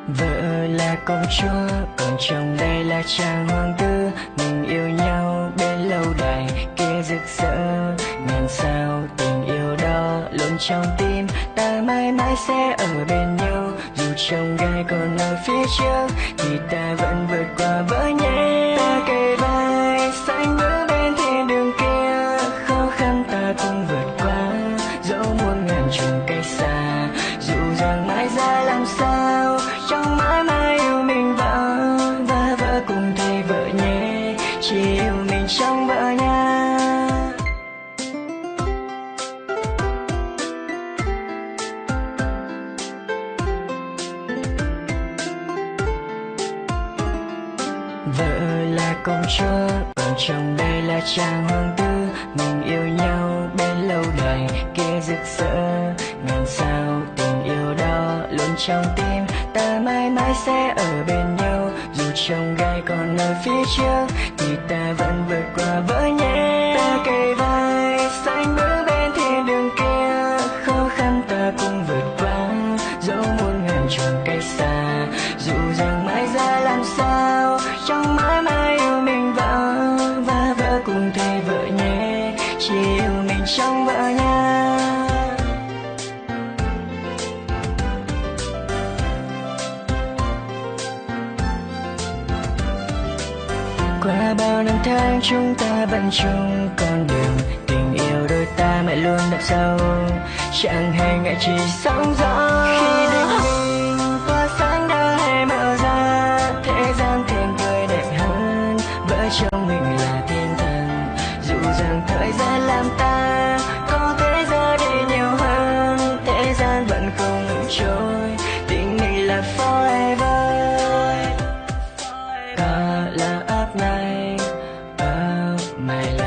Vợ là công chúa, còn chồng đây là chàng hoàng tử. Mình yêu nhau bên lâu đài, kia rực rỡ ngàn sao. Tình yêu đó luôn trong tim, ta mãi mãi sẽ ở bên nhau. Dù chông gai còn ở phía trước, thì ta vẫn vượt qua với nhau. Ta kề vai xanh bước bên thiên đường kia, khó khăn ta cùng vượt qua. Dẫu muôn ngàn chùm cách xa, dù rằng mãi ra làm sao, trong mãi mãi yêu mình và vợ cùng thầy vợ nhé, chỉ yêu mình trong vợ nha. Vợ là công chúa, còn chồng đây là chàng hoàng tử. Mình yêu nhau bên lâu đài, kia rực rỡ ngàn sao. Tình yêu đó luôn trong tim, ta mãi mãi sẽ ở bên nhau. Dù chông gai còn ở phía trước, thì ta vẫn vượt qua với nhau. Ta kề vai xanh bước bên thiên đường kia, khó khăn ta cùng vượt qua. Dẫu muôn ngàn chùm cách xa, dù rằng mãi ra làm sao, trong mãi mãi yêu mình và vợ cùng thầy vợ nhé, chỉ yêu mình trong vợ nha. Qua bao năm tháng chúng ta vẫn chung con đường, tình yêu đôi ta mãi luôn đậm sâu, chẳng hề ngại chỉ sóng gió. Khi bình minh tỏa sáng đã hé mở ra, thế gian thêm tươi đẹp hơn, vợ chồng mình là thiên thần. Dù rằng thời gian làm ta có thể ra đi nhiều hơn, thế gian vẫn không ngừng trôi, tình mình là forever. Ta là áp này, my life.